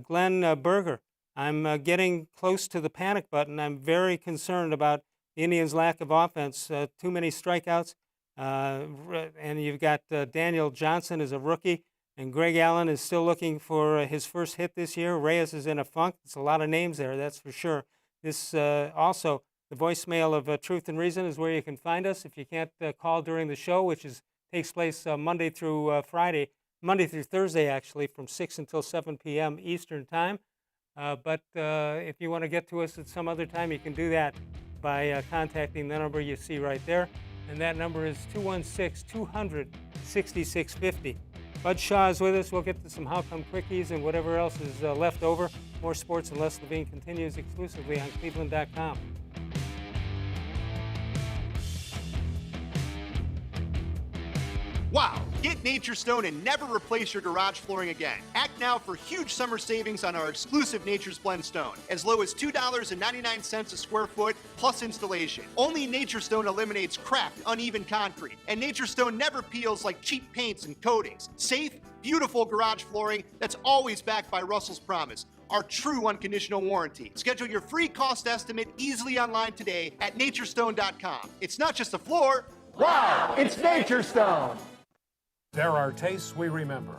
Glenn Berger, I'm getting close to the panic button. I'm very concerned about the Indians' lack of offense. Too many strikeouts. And you've got Daniel Johnson as a rookie, and Greg Allen is still looking for his first hit this year. Reyes is in a funk. It's a lot of names there, that's for sure. This also, the voicemail of Truth and Reason is where you can find us. If you can't call during the show, which takes place Monday through Thursday, actually, from 6 until 7 p.m. Eastern Time. But if you want to get to us at some other time, you can do that by contacting the number you see right there. And that number is 216-200-6650. Bud Shaw is with us. We'll get to some How Come Quickies and whatever else is left over. More sports and less Levine continues exclusively on cleveland.com. Wow! Get Nature Stone and never replace your garage flooring again. Act now for huge summer savings on our exclusive Nature's Blend Stone, as low as $2.99 a square foot plus installation. Only Nature Stone eliminates cracked, uneven concrete, and Nature Stone never peels like cheap paints and coatings. Safe, beautiful garage flooring that's always backed by Russell's Promise, our true unconditional warranty. Schedule your free cost estimate easily online today at naturestone.com. It's not just a floor. Wow, it's Nature Stone. There are tastes we remember.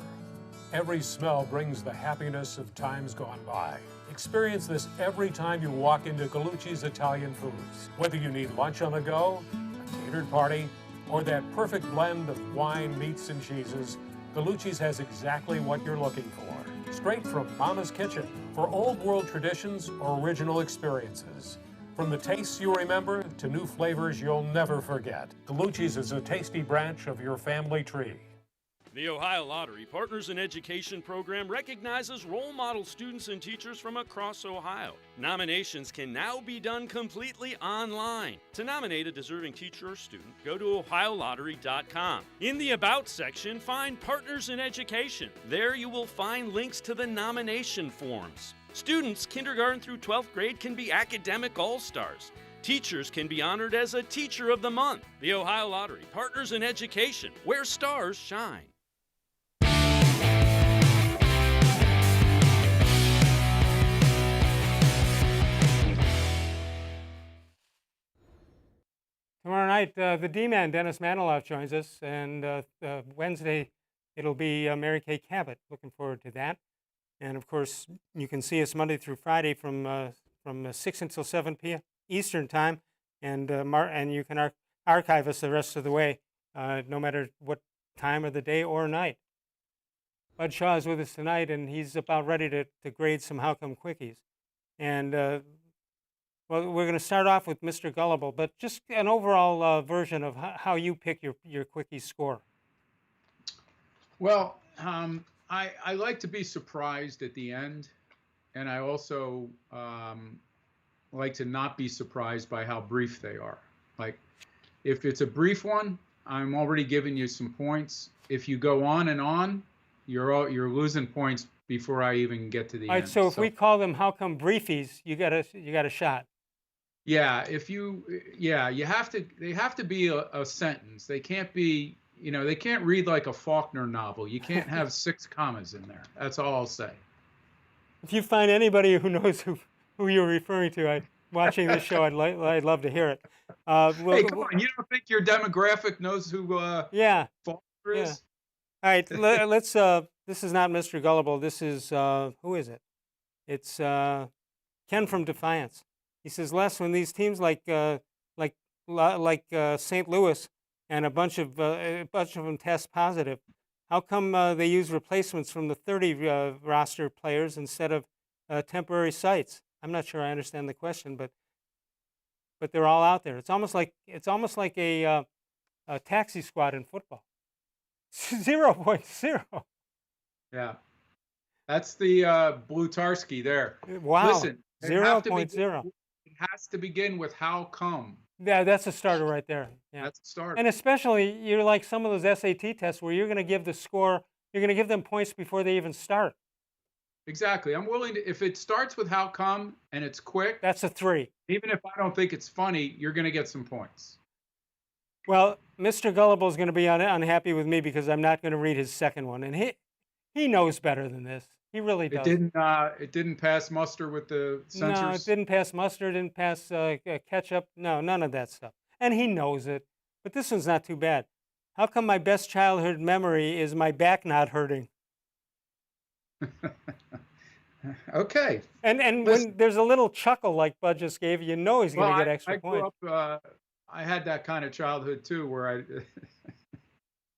Every smell brings the happiness of times gone by. Experience this every time you walk into Gallucci's Italian Foods. Whether you need lunch on the go, a catered party, or that perfect blend of wine, meats, and cheeses, Gallucci's has exactly what you're looking for. Straight from Mama's kitchen for old world traditions or original experiences. From the tastes you remember to new flavors you'll never forget, Gallucci's is a tasty branch of your family tree. The Ohio Lottery Partners in Education program recognizes role model students and teachers from across Ohio. Nominations can now be done completely online. To nominate a deserving teacher or student, go to ohiolottery.com. In the About section, find Partners in Education. There you will find links to the nomination forms. Students kindergarten through 12th grade can be academic all-stars. Teachers can be honored as a Teacher of the Month. The Ohio Lottery Partners in Education, where stars shine. night, the D-Man, Dennis Maniloff, joins us, and Wednesday, it'll be Mary Kay Cabot. Looking forward to that. And, of course, you can see us Monday through Friday from 6 until 7 p.m. Eastern Time, and you can archive us the rest of the way, no matter what time of the day or night. Bud Shaw is with us tonight, and he's about ready to grade some How Come Quickies. And, well, we're going to start off with Mr. Gullible, but just an overall version of how you pick your quickie score. Well, I like to be surprised at the end, and I also like to not be surprised by how brief they are. Like, if it's a brief one, I'm already giving you some points. If you go on and on, you're losing points before I even get to the end. All right, so if we call them How Come Briefies, you got a shot. Yeah, they have to be a sentence. They can't be, they can't read like a Faulkner novel. You can't have 6 commas in there. That's all I'll say. If you find anybody who knows who you're referring to, watching this show, I'd love to hear it. Hey, come on! You don't think your demographic knows who Faulkner is? Yeah. All right, let's. This is not Mr. Gullible. This is who is it? It's Ken from Defiance. He says, Les, when these teams like St. Louis and a bunch of them test positive, how come they use replacements from the 30 roster players instead of temporary sites? I'm not sure I understand the question, but they're all out there. It's almost like a taxi squad in football. 0.0. Yeah, that's the Blutarski there. Wow. Listen, 0.0. It has to begin with how come. Yeah, that's a starter right there. Yeah. That's a starter. And especially, you're like some of those SAT tests where you're going to give the score, you're going to give them points before they even start. Exactly. I'm willing to, if it starts with how come and it's quick. That's a 3. Even if I don't think it's funny, you're going to get some points. Well, Mr. Gullible is going to be unhappy with me because I'm not going to read his second one. And he knows better than this. He really does. It didn't pass muster with the censors? No, it didn't pass muster, it didn't pass ketchup. No, none of that stuff. And he knows it. But this one's not too bad. How come my best childhood memory is my back not hurting? Okay. And when there's a little chuckle like Bud just gave you, know he's going to get extra points. I had that kind of childhood too, where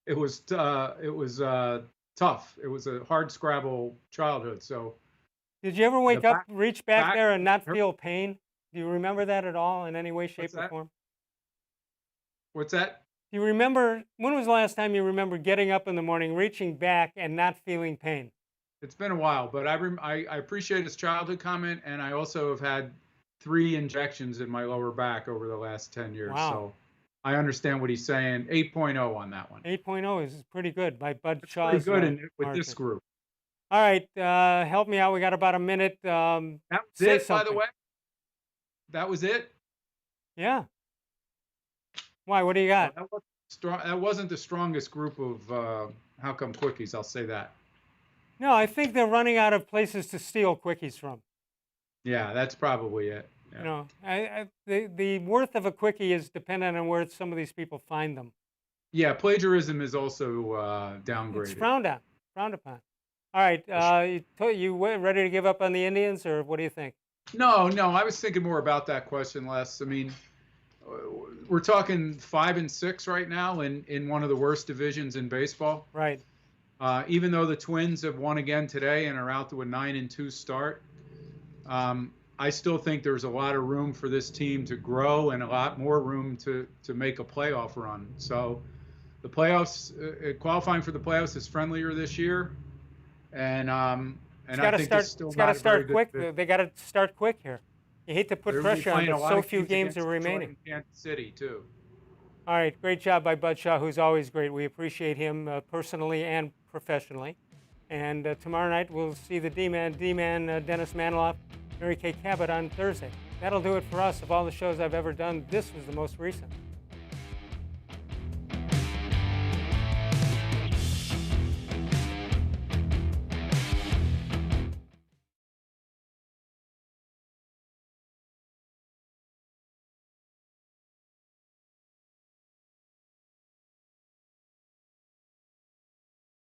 it was tough. It was a hard scrabble childhood. So, did you ever reach back there and not feel pain? Do you remember that at all in any way, shape, or form? What's that? Do you remember, when was the last time you remember getting up in the morning, reaching back, and not feeling pain? It's been a while, but I appreciate his childhood comment, and I also have had 3 injections in my lower back over the last 10 years. Wow. So I understand what he's saying. 8.0 on that one. 8.0 is pretty good by Bud Shaw. Pretty good with this group. All right, help me out. We got about a minute. That was it, by the way. That was it. Yeah. Why? What do you got? That wasn't the strongest group of How Come Quickies. I'll say that. No, I think they're running out of places to steal quickies from. Yeah, that's probably it. Yeah. The worth of a quickie is dependent on where some of these people find them. Yeah, plagiarism is also downgraded. It's frowned upon. All right, you ready to give up on the Indians, or what do you think? No, I was thinking more about that question, Les. I mean, we're talking 5 and 6 right now in one of the worst divisions in baseball. Right. Even though the Twins have won again today and are out to a 9-2 start, I still think there's a lot of room for this team to grow and a lot more room to make a playoff run. So the playoffs, qualifying for the playoffs is friendlier this year. And I think it's still got to start quick. Good. They got to start quick here. You hate to put pressure on, but so few games are remaining. Kansas City, too. All right, great job by Bud Shaw, who's always great. We appreciate him personally and professionally. And tomorrow night, we'll see the D-Man, Dennis Maniloff, Mary Kay Cabot on Thursday. That'll do it for us. Of all the shows I've ever done, this was the most recent.